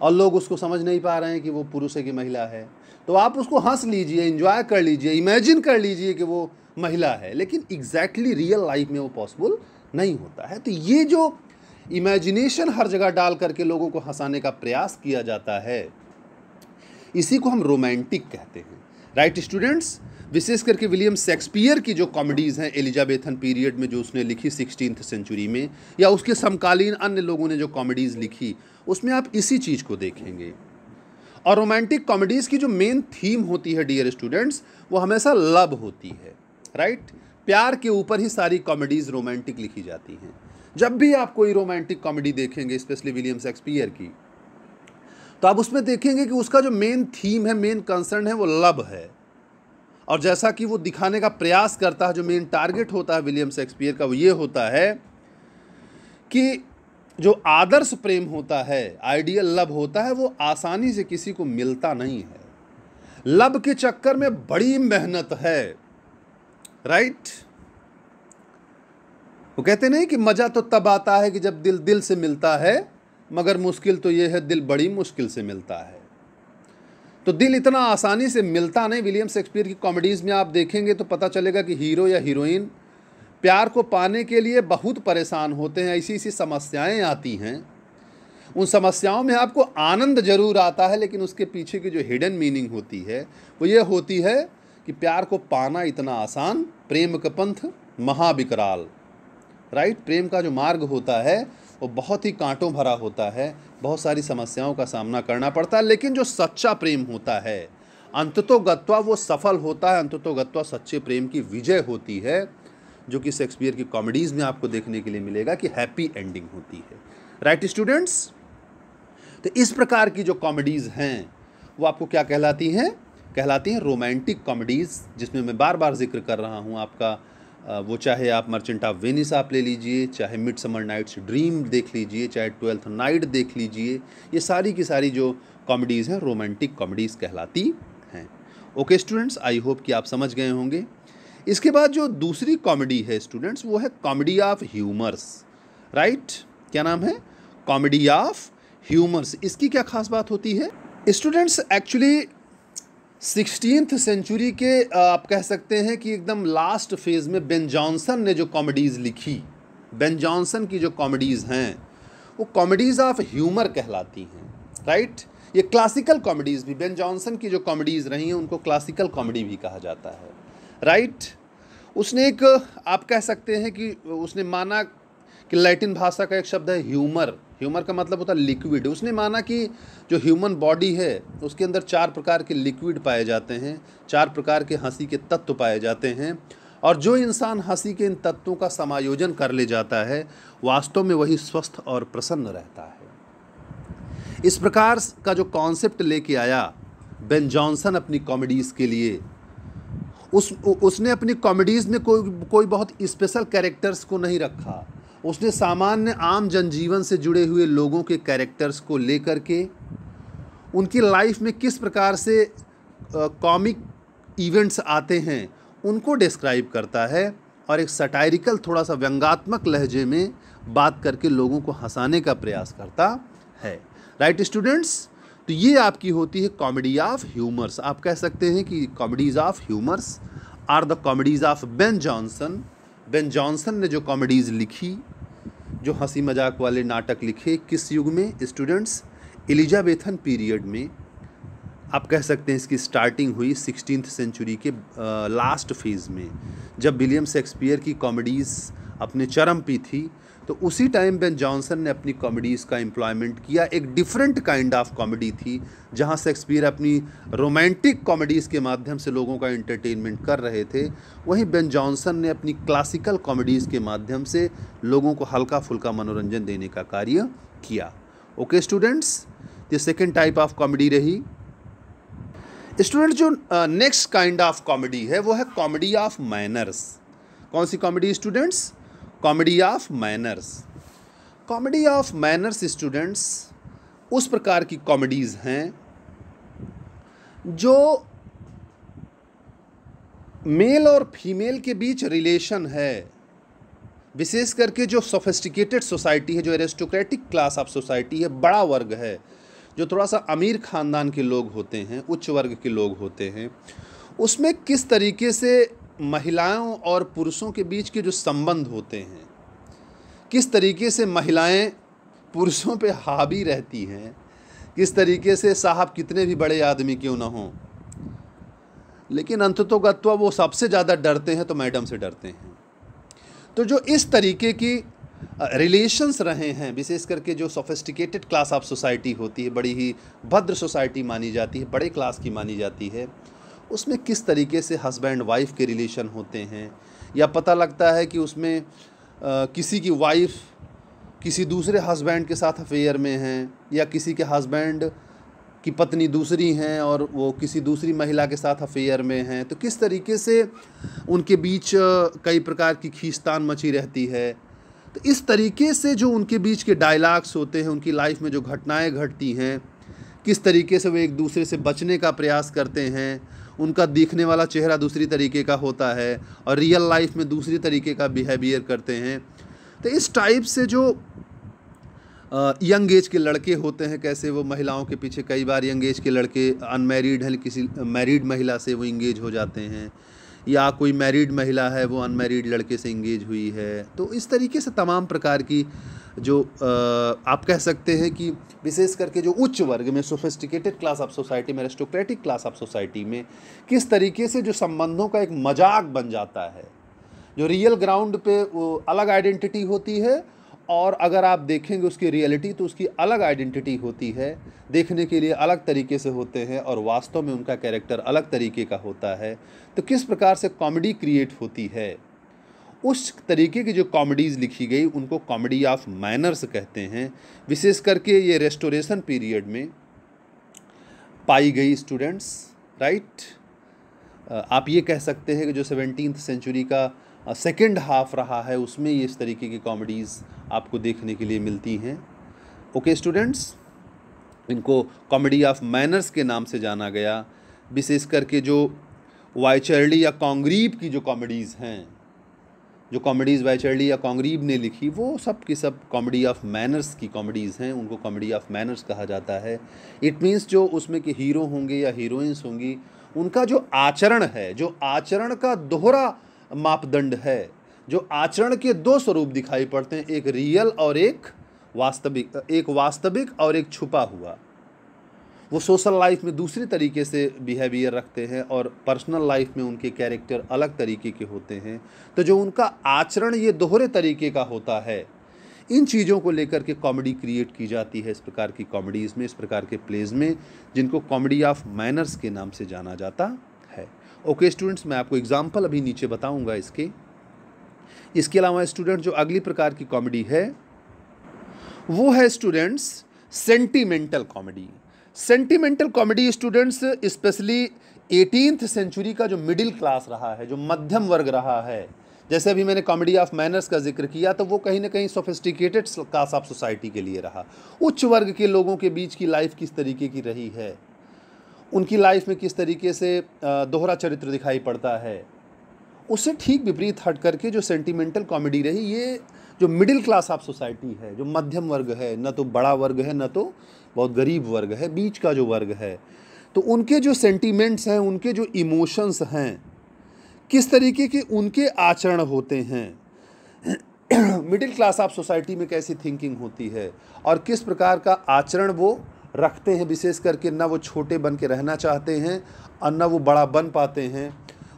और लोग उसको समझ नहीं पा रहे हैं कि वो पुरुष है कि महिला है। तो आप उसको हंस लीजिए, एंजॉय कर लीजिए, इमेजिन कर लीजिए कि वो महिला है, लेकिन एग्जैक्टली रियल लाइफ में वो पॉसिबल नहीं होता है। तो ये जो इमेजिनेशन हर जगह डाल करके लोगों को हंसाने का प्रयास किया जाता है, इसी को हम रोमांटिक कहते हैं, राइट स्टूडेंट्स। विशेष करके विलियम शेक्सपियर की जो कॉमेडीज़ हैं एलिजाबेथन पीरियड में जो उसने लिखी 16th सेंचुरी में, या उसके समकालीन अन्य लोगों ने जो कॉमेडीज़ लिखी, उसमें आप इसी चीज़ को देखेंगे। और रोमांटिक कॉमेडीज़ की जो मेन थीम होती है डियर स्टूडेंट्स, वो हमेशा लव होती है, राइट। प्यार के ऊपर ही सारी कॉमेडीज़ रोमांटिक लिखी जाती हैं। जब भी आप कोई रोमांटिक कॉमेडी देखेंगे, स्पेशली विलियम शेक्सपियर की, तो आप उसमें देखेंगे कि उसका जो मेन थीम है, मेन कंसर्न है, वो लव है। और जैसा कि वो दिखाने का प्रयास करता है, जो मेन टारगेट होता है विलियम शेक्सपियर का, वो ये होता है कि जो आदर्श प्रेम होता है, आइडियल लव होता है, वो आसानी से किसी को मिलता नहीं है। लव के चक्कर में बड़ी मेहनत है, राइट। वो कहते नहीं कि मजा तो तब आता है कि जब दिल दिल से मिलता है, मगर मुश्किल तो ये है दिल बड़ी मुश्किल से मिलता है। तो दिल इतना आसानी से मिलता नहीं। विलियम शेक्सपियर की कॉमेडीज़ में आप देखेंगे तो पता चलेगा कि हीरो या हीरोइन प्यार को पाने के लिए बहुत परेशान होते हैं, ऐसी ऐसी समस्याएं आती हैं। उन समस्याओं में आपको आनंद जरूर आता है, लेकिन उसके पीछे की जो हिडन मीनिंग होती है वो ये होती है कि प्यार को पाना इतना आसान, प्रेम का पंथ महाविकराल, राइट। प्रेम का जो मार्ग होता है वो बहुत ही कांटों भरा होता है, बहुत सारी समस्याओं का सामना करना पड़ता है, लेकिन जो सच्चा प्रेम होता है अंततोगत्वा वो सफल होता है, अंततोगत्वा सच्चे प्रेम की विजय होती है, जो कि शेक्सपियर की कॉमेडीज़ में आपको देखने के लिए मिलेगा कि हैप्पी एंडिंग होती है, राइट स्टूडेंट्स। तो इस प्रकार की जो कॉमेडीज़ हैं वो आपको क्या कहलाती हैं? कहलाती हैं रोमांटिक कॉमेडीज़, जिसमें मैं बार बार जिक्र कर रहा हूँ आपका वो चाहे आप मर्चेंट ऑफ वेनिस आप ले लीजिए, चाहे मिडसमर नाइट्स ड्रीम देख लीजिए, चाहे ट्वेल्थ नाइट देख लीजिए, ये सारी की सारी जो कॉमेडीज़ हैं रोमांटिक कॉमेडीज़ कहलाती हैं। ओके स्टूडेंट्स, आई होप कि आप समझ गए होंगे। इसके बाद जो दूसरी कॉमेडी है स्टूडेंट्स, वो है कॉमेडी ऑफ ह्यूमर्स, राइट। क्या नाम है? Comedy of humours. इसकी क्या खास बात होती है स्टूडेंट्स? एक्चुअली 16th सेंचुरी के आप कह सकते हैं कि एकदम लास्ट फेज़ में बेन जॉनसन ने जो कॉमेडीज़ लिखी, बेन जॉनसन की जो कॉमेडीज़ हैं वो कॉमेडीज़ ऑफ ह्यूमर कहलाती हैं, राइट। ये क्लासिकल कॉमेडीज़ भी, बेन जॉनसन की जो कॉमेडीज़ रही हैं उनको क्लासिकल कॉमेडी भी कहा जाता है, राइट। उसने एक आप कह सकते हैं कि उसने माना कि लैटिन भाषा का एक शब्द है ह्यूमर, ह्यूमर का मतलब होता है लिक्विड। उसने माना कि जो ह्यूमन बॉडी है उसके अंदर 4 प्रकार के लिक्विड पाए जाते हैं, 4 प्रकार के हंसी के तत्व पाए जाते हैं, और जो इंसान हंसी के इन तत्वों का समायोजन कर ले जाता है वास्तव में वही स्वस्थ और प्रसन्न रहता है। इस प्रकार का जो कॉन्सेप्ट लेके आया बेन जॉनसन अपनी कॉमेडीज़ के लिए, उसने अपनी कॉमेडीज़ में कोई बहुत स्पेशल कैरेक्टर्स को नहीं रखा। उसने सामान्य आम जनजीवन से जुड़े हुए लोगों के कैरेक्टर्स को लेकर के उनकी लाइफ में किस प्रकार से कॉमिक इवेंट्स आते हैं उनको डिस्क्राइब करता है, और एक सटायरिकल थोड़ा सा व्यंग्यात्मक लहजे में बात करके लोगों को हंसाने का प्रयास करता है, राइट स्टूडेंट्स। तो ये आपकी होती है कॉमेडी ऑफ ह्यूमर्स। आप कह सकते हैं कि comedies of humours are the comedies of Ben Jonson. Ben Jonson ने जो कॉमेडीज़ लिखी, जो हंसी मजाक वाले नाटक लिखे, किस युग में स्टूडेंट्स? एलिजाबेथन पीरियड में। आप कह सकते हैं इसकी स्टार्टिंग हुई 16th सेंचुरी के लास्ट फेज़ में, जब विलियम शेक्सपियर की कॉमेडीज़ अपने चरम पे थी। तो उसी टाइम बेन जॉनसन ने अपनी कॉमेडीज़ का एम्प्लॉयमेंट किया। एक डिफरेंट काइंड ऑफ कॉमेडी थी, जहां शेक्सपियर अपनी रोमांटिक कॉमेडीज़ के माध्यम से लोगों का एंटरटेनमेंट कर रहे थे, वहीं बेन जॉनसन ने अपनी क्लासिकल कॉमेडीज़ के माध्यम से लोगों को हल्का फुल्का मनोरंजन देने का कार्य किया। ओके स्टूडेंट्स, ये सेकेंड टाइप ऑफ कॉमेडी रही। स्टूडेंट जो नेक्स्ट काइंड ऑफ कॉमेडी है वो है कॉमेडी ऑफ मैनर्स। कौन सी comedy students? Comedy of manners. Comedy of manners students उस प्रकार की कॉमेडीज़ हैं जो मेल और फीमेल के बीच रिलेशन है, विशेष करके जो सोफिस्टिकेटेड सोसाइटी है, जो एरिस्टोक्रेटिक क्लास ऑफ सोसाइटी है, बड़ा वर्ग है, जो थोड़ा सा अमीर ख़ानदान के लोग होते हैं, उच्च वर्ग के लोग होते हैं, उसमें किस तरीके से महिलाओं और पुरुषों के बीच के जो संबंध होते हैं, किस तरीके से महिलाएं पुरुषों पे हावी रहती हैं, किस तरीके से साहब कितने भी बड़े आदमी क्यों ना हों, लेकिन अंततोगत्वा वो सबसे ज़्यादा डरते हैं तो मैडम से डरते हैं। तो जो इस तरीके की रिलेशंस रहे हैं, विशेष करके जो सोफिस्टिकेटेड क्लास ऑफ सोसाइटी होती है, बड़ी ही भद्र सोसाइटी मानी जाती है, बड़े क्लास की मानी जाती है, उसमें किस तरीके से हस्बैंड वाइफ के रिलेशन होते हैं, या पता लगता है कि उसमें किसी की वाइफ किसी दूसरे हस्बैंड के साथ अफेयर में हैं, या किसी के हस्बैंड की पत्नी दूसरी हैं और वो किसी दूसरी महिला के साथ अफेयर में हैं, तो किस तरीके से उनके बीच कई प्रकार की खींचतान मची रहती है। तो इस तरीके से जो उनके बीच के डायलॉग्स होते हैं, उनकी लाइफ में जो घटनाएं घटती हैं, किस तरीके से वो एक दूसरे से बचने का प्रयास करते हैं, उनका दिखने वाला चेहरा दूसरी तरीके का होता है और रियल लाइफ में दूसरी तरीके का बिहेवियर करते हैं। तो इस टाइप से जो यंग एज के लड़के होते हैं, कैसे वो महिलाओं के पीछे, कई बार यंग एज के लड़के अनमैरिड हैं, किसी मैरिड महिला से वो इंगेज हो जाते हैं, या कोई मैरिड महिला है वो अनमैरिड लड़के से इंगेज हुई है। तो इस तरीके से तमाम प्रकार की जो आप कह सकते हैं कि विशेष करके जो उच्च वर्ग में, सोफिस्टिकेटेड क्लास ऑफ सोसाइटी में, एरिस्टोक्रेटिक क्लास ऑफ सोसाइटी में किस तरीके से जो संबंधों का एक मजाक बन जाता है, जो रियल ग्राउंड पे वो अलग आइडेंटिटी होती है और अगर आप देखेंगे उसकी रियलिटी तो उसकी अलग आइडेंटिटी होती है, देखने के लिए अलग तरीके से होते हैं और वास्तव में उनका कैरेक्टर अलग तरीके का होता है। तो किस प्रकार से कॉमेडी क्रिएट होती है, उस तरीके की जो कॉमेडीज़ लिखी गई उनको कॉमेडी ऑफ मैनर्स कहते हैं। विशेष करके ये रेस्टोरेशन पीरियड में पाई गई स्टूडेंट्स, राइट। आप ये कह सकते हैं कि जो 17th सेंचुरी का सेकेंड हाफ रहा है उसमें ये इस तरीके की कॉमेडीज़ आपको देखने के लिए मिलती हैं। ओके स्टूडेंट्स, इनको कॉमेडी ऑफ मैनर्स के नाम से जाना गया। विशेष करके जो वाइचार्डी या कॉन्ग्रीव की जो कॉमेडीज़ हैं, जो कॉमेडीज़ वाइचार्डी या कॉन्ग्रीव ने लिखी, वो सब की सब कॉमेडी ऑफ मैनर्स की कॉमेडीज़ हैं, उनको कॉमेडी ऑफ मैनर्स कहा जाता है। इट मीन्स जो उसमें के हीरो होंगे या हीरोइंस होंगी, उनका जो आचरण है, जो आचरण का दोहरा मापदंड है, जो आचरण के दो स्वरूप दिखाई पड़ते हैं, एक रियल और एक वास्तविक और एक छुपा हुआ। वो सोशल लाइफ में दूसरी तरीके से बिहेवियर रखते हैं और पर्सनल लाइफ में उनके कैरेक्टर अलग तरीके के होते हैं। तो जो उनका आचरण ये दोहरे तरीके का होता है, इन चीज़ों को लेकर के कॉमेडी क्रिएट की जाती है इस प्रकार की कॉमेडीज़ में, इस प्रकार के प्लेज में, जिनको कॉमेडी ऑफ मैनर्स के नाम से जाना जाता है। ओके स्टूडेंट्स, मैं आपको एग्जाम्पल अभी नीचे बताऊंगा इसके अलावा स्टूडेंट जो अगली प्रकार की कॉमेडी है वो है students sentimental comedy. Sentimental comedy students specially 18th century का जो मिडिल क्लास रहा है, जो मध्यम वर्ग रहा है, जैसे अभी मैंने कॉमेडी ऑफ मैनर्स का जिक्र किया, तो वो कहीं ना कहीं सोफिस्टिकेटेड क्लास ऑफ सोसाइटी के लिए रहा। उच्च वर्ग के लोगों के बीच की लाइफ किस तरीके की रही है, उनकी लाइफ में किस तरीके से दोहरा चरित्र दिखाई पड़ता है, उससे ठीक विपरीत हट करके जो सेंटिमेंटल कॉमेडी रही, ये जो मिडिल क्लास ऑफ सोसाइटी है, जो मध्यम वर्ग है, न तो बड़ा वर्ग है न तो बहुत गरीब वर्ग है, बीच का जो वर्ग है, तो उनके जो सेंटिमेंट्स हैं, उनके जो इमोशंस हैं, किस तरीके के उनके आचरण होते हैं मिडिल क्लास ऑफ सोसाइटी में कैसी थिंकिंग होती है और किस प्रकार का आचरण वो रखते हैं। विशेष करके ना वो छोटे बन के रहना चाहते हैं और ना वो बड़ा बन पाते हैं,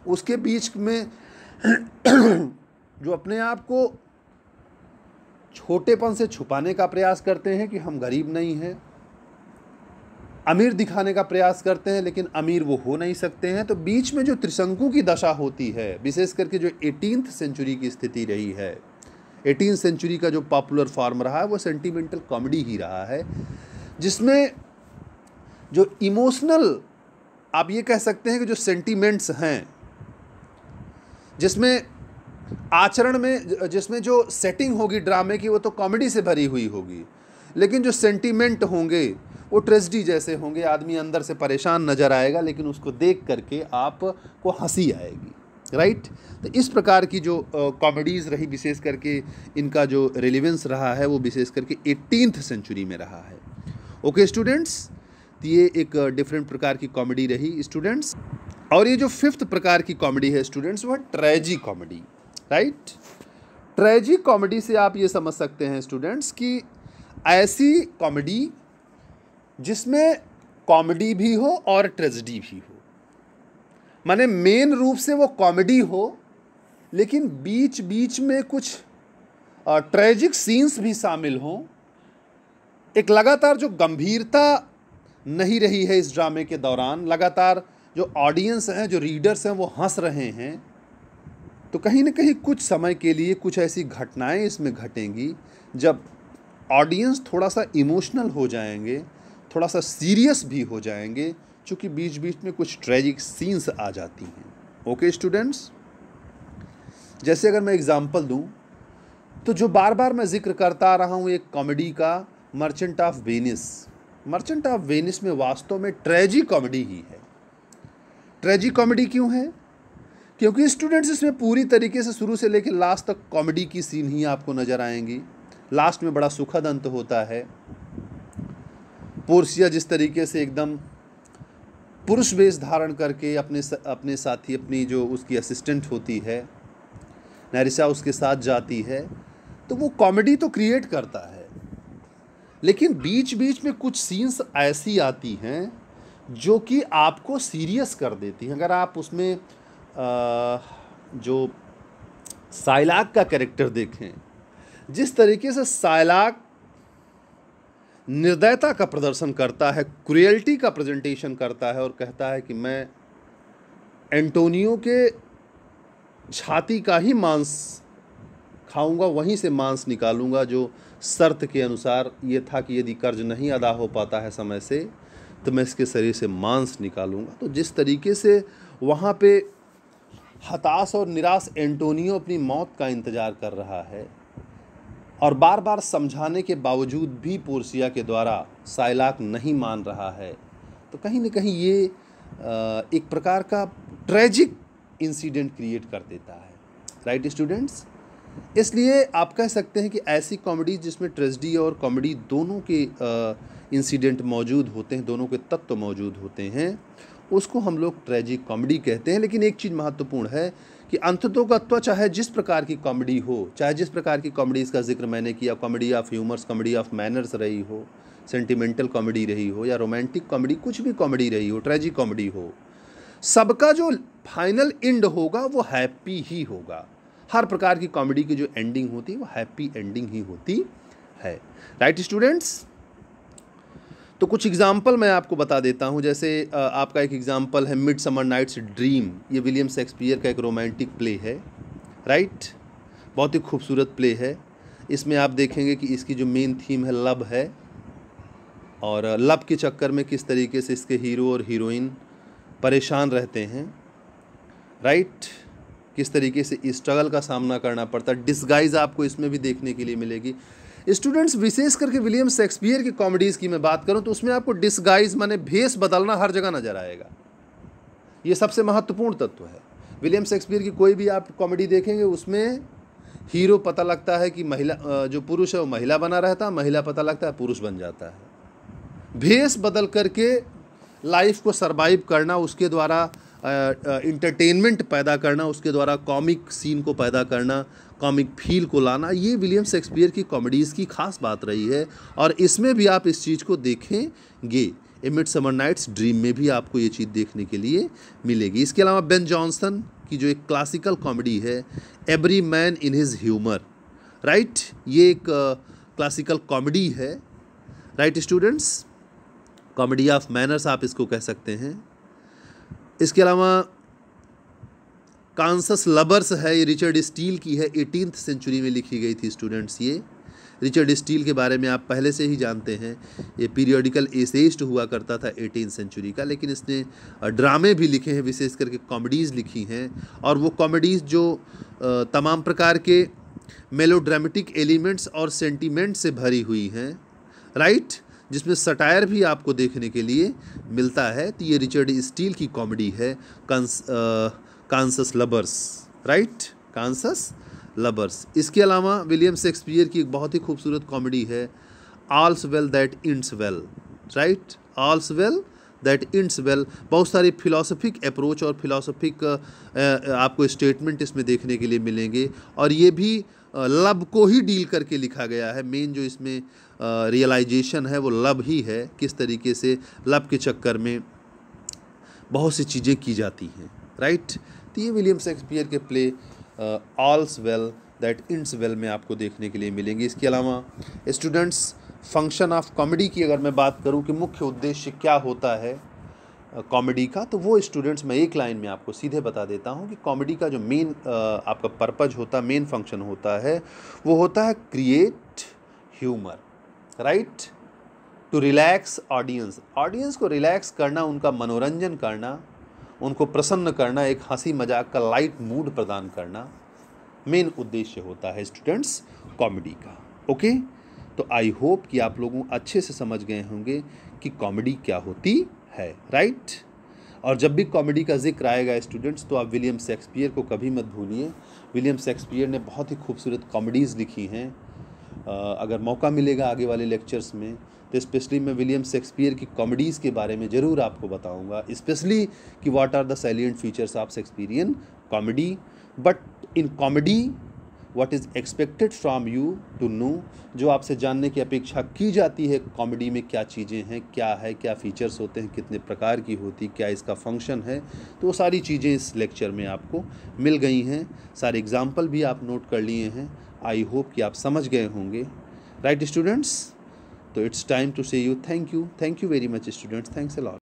उसके बीच में जो अपने आप को छोटेपन से छुपाने का प्रयास करते हैं कि हम गरीब नहीं हैं, अमीर दिखाने का प्रयास करते हैं लेकिन अमीर वो हो नहीं सकते हैं। तो बीच में जो त्रिशंकु की दशा होती है, विशेष करके जो 18th सेंचुरी की स्थिति रही है, 18th सेंचुरी का जो पॉपुलर फॉर्म रहा है वो सेंटिमेंटल कॉमेडी ही रहा है, जिसमें जो इमोशनल आप ये कह सकते हैं कि जो सेंटिमेंट्स हैं, जिसमें आचरण में, जिसमें जो सेटिंग होगी ड्रामे की वो तो कॉमेडी से भरी हुई होगी, लेकिन जो सेंटिमेंट होंगे वो ट्रेजेडी जैसे होंगे। आदमी अंदर से परेशान नज़र आएगा लेकिन उसको देख करके आपको हंसी आएगी, राइट। तो इस प्रकार की जो कॉमेडीज़ रही, विशेष करके इनका जो रेलिवेंस रहा है वो विशेष करके 18th सेंचुरी में रहा है। ओके स्टूडेंट्स, तो ये एक डिफरेंट प्रकार की कॉमेडी रही स्टूडेंट्स। और ये जो 5th प्रकार की कॉमेडी है स्टूडेंट्स, वो है ट्रेजी कॉमेडी, राइट। ट्रेजी कॉमेडी से आप ये समझ सकते हैं स्टूडेंट्स कि ऐसी कॉमेडी जिसमें कॉमेडी भी हो और ट्रेजेडी भी हो, माने मेन रूप से वो कॉमेडी हो लेकिन बीच बीच में कुछ ट्रेजिक सीन्स भी शामिल हों। एक लगातार जो गंभीरता नहीं रही है इस ड्रामे के दौरान, लगातार जो ऑडियंस हैं, जो रीडर्स हैं, वो हंस रहे हैं, तो कहीं ना कहीं कुछ समय के लिए कुछ ऐसी घटनाएं इसमें घटेंगी जब ऑडियंस थोड़ा सा इमोशनल हो जाएंगे, थोड़ा सा सीरियस भी हो जाएंगे, क्योंकि बीच बीच में कुछ ट्रेजिक सीन्स आ जाती हैं। ओके स्टूडेंट्स, जैसे अगर मैं एग्जांपल दूं तो जो बार बार मैं जिक्र करता रहा हूं एक कॉमेडी का, merchant of Venice. Merchant of Venice में वास्तव में ट्रेजी कॉमेडी ही है। ट्रेजी कॉमेडी क्यों है? क्योंकि स्टूडेंट्स इसमें पूरी तरीके से शुरू से लेकर लास्ट तक कॉमेडी की सीन ही आपको नजर आएंगी। लास्ट में बड़ा सुखद अंत होता है। पोर्सिया जिस तरीके से एकदम पुरुष वेश धारण करके अपने साथी, अपनी जो उसकी असिस्टेंट होती है नैरिसा, उसके साथ जाती है, तो वो कॉमेडी तो क्रिएट करता है, लेकिन बीच बीच में कुछ सीन्स ऐसी आती हैं जो कि आपको सीरियस कर देती हैं। अगर आप उसमें जो साइलाक का कैरेक्टर देखें, जिस तरीके से साइलाक निर्दयता का प्रदर्शन करता है, क्रुएल्टी का प्रेजेंटेशन करता है और कहता है कि मैं एंटोनियो के छाती का ही मांस खाऊंगा, वहीं से मांस निकालूंगा, जो शर्त के अनुसार ये था कि यदि कर्ज नहीं अदा हो पाता है समय से तो मैं इसके शरीर से मांस निकालूंगा। तो जिस तरीके से वहाँ पे हताश और निराश एंटोनियो अपनी मौत का इंतज़ार कर रहा है और बार बार समझाने के बावजूद भी पोर्सिया के द्वारा साइलाक नहीं मान रहा है, तो कहीं न कहीं ये एक प्रकार का ट्रेजिक इंसिडेंट क्रिएट कर देता है। राइट स्टूडेंट्स, इसलिए आप कह सकते हैं कि ऐसी कॉमेडी जिसमें ट्रेजेडी और कॉमेडी दोनों के इंसिडेंट मौजूद होते हैं, दोनों के तत्व मौजूद होते हैं, उसको हम लोग ट्रेजिक कॉमेडी कहते हैं। लेकिन एक चीज़ महत्वपूर्ण है कि अंततोगत्वा चाहे जिस प्रकार की कॉमेडी हो, चाहे जिस प्रकार की कॉमेडीज़ का जिक्र मैंने किया, comedy of humours, comedy of manners रही हो, सेंटिमेंटल कॉमेडी रही हो या रोमांटिक कॉमेडी, कुछ भी कॉमेडी रही हो, ट्रेजिक कॉमेडी हो, सबका जो फाइनल एंड होगा वो हैप्पी ही होगा। हर प्रकार की कॉमेडी की जो एंडिंग होती है वो हैप्पी एंडिंग ही होती है। राइट स्टूडेंट्स, तो कुछ एग्जाम्पल मैं आपको बता देता हूँ। जैसे आपका एक एग्जाम्पल है मिडसमर नाइट्स ड्रीम। ये विलियम शेक्सपियर का एक रोमांटिक प्ले है। राइट, बहुत ही खूबसूरत प्ले है। इसमें आप देखेंगे कि इसकी जो मेन थीम है लव है, और लव के चक्कर में किस तरीके से इसके हीरो और हीरोइन परेशान रहते हैं। राइट, किस तरीके से स्ट्रगल का सामना करना पड़ता है। डिस्गाइज आपको इसमें भी देखने के लिए मिलेगी। स्टूडेंट्स, विशेष करके विलियम शेक्सपियर की कॉमेडीज़ की मैं बात करूं तो उसमें आपको डिस्गाइज माने भेष बदलना हर जगह नजर आएगा। ये सबसे महत्वपूर्ण तत्व है। विलियम शेक्सपियर की कोई भी आप कॉमेडी देखेंगे उसमें हीरो पता लगता है कि महिला, जो पुरुष है वो महिला बना रहता है, महिला पता लगता है पुरुष बन जाता है। भेष बदल करके लाइफ को सरवाइव करना, उसके द्वारा इंटरटेनमेंट पैदा करना, उसके द्वारा कॉमिक सीन को पैदा करना, कॉमिक फील को लाना, ये विलियम शेक्सपियर की कॉमेडीज़ की खास बात रही है। और इसमें भी आप इस चीज़ को देखेंगे। ए मिडसमर नाइट्स ड्रीम में भी आपको ये चीज़ देखने के लिए मिलेगी। इसके अलावा बेन जॉनसन की जो एक क्लासिकल कॉमेडी है every man in his humour. Right, ये एक क्लासिकल कॉमेडी है। Right students, comedy of manners आप इसको कह सकते हैं। इसके अलावा कांसस लवर्स है, ये रिचर्ड स्टील की है, 18th सेंचुरी में लिखी गई थी। स्टूडेंट्स, ये रिचर्ड स्टील के बारे में आप पहले से ही जानते हैं। ये पीरियोडिकल एसेइस्ट हुआ करता था 18th सेंचुरी का, लेकिन इसने ड्रामे भी लिखे हैं, विशेष करके कॉमेडीज़ लिखी हैं। और वो कॉमेडीज़ जो तमाम प्रकार के मेलोड्रामेटिक एलिमेंट्स और सेंटीमेंट से भरी हुई हैं। राइट, जिसमें सटायर भी आपको देखने के लिए मिलता है। तो ये रिचर्ड स्टील की कॉमेडी है conscious lovers. Right, conscious lovers. इसके अलावा विलियम शेक्सपियर की एक बहुत ही खूबसूरत कॉमेडी है all's well that ends well. Right, all's well that ends well. बहुत सारी फिलॉसफिक अप्रोच और फिलॉसफिक आपको स्टेटमेंट इसमें देखने के लिए मिलेंगे, और ये भी लव को ही डील करके लिखा गया है। मेन जो इसमें रियलाइजेशन है वो लव ही है, किस तरीके से लव के चक्कर में बहुत सी चीज़ें की जाती हैं। राइट, तो ये विलियम शेक्सपियर के play all's well that ends well में आपको देखने के लिए मिलेंगे। इसके अलावा स्टूडेंट्स, फंक्शन ऑफ कॉमेडी की अगर मैं बात करूं कि मुख्य उद्देश्य क्या होता है कॉमेडी का, तो वो स्टूडेंट्स मैं एक लाइन में आपको सीधे बता देता हूं कि कॉमेडी का जो मेन आपका पर्पज होता है, मेन फंक्शन होता है, वो होता है create humour. Right, to relax audience, audience को रिलैक्स करना, उनका मनोरंजन करना, उनको प्रसन्न करना, एक हंसी मजाक का लाइट मूड प्रदान करना मेन उद्देश्य होता है स्टूडेंट्स कॉमेडी का। ओके, तो आई होप कि आप लोगों अच्छे से समझ गए होंगे कि कॉमेडी क्या होती है, राइट। और जब भी कॉमेडी का जिक्र आएगा स्टूडेंट्स तो आप विलियम शेक्सपियर को कभी मत भूलिए। विलियम शेक्सपियर ने बहुत ही खूबसूरत कॉमेडीज़ लिखी हैं। अगर मौका मिलेगा आगे वाले लेक्चर्स में तो स्पेशली मैं विलियम शेक्सपियर की कॉमेडीज़ के बारे में ज़रूर आपको बताऊंगा, स्पेशली कि what are the salient features of Shakespearean comedy. But in comedy what is expected from you to know, जो आपसे जानने की अपेक्षा की जाती है कॉमेडी में क्या चीज़ें हैं, क्या है, क्या फीचर्स होते हैं, कितने प्रकार की होती, क्या इसका फंक्शन है, तो वो सारी चीज़ें इस लेक्चर में आपको मिल गई हैं। सारे एग्जाम्पल भी आप नोट कर लिए हैं। आई होप कि आप समझ गए होंगे, राइट स्टूडेंट्स। तो इट्स टाइम टू से you thank you very much students, thanks a lot.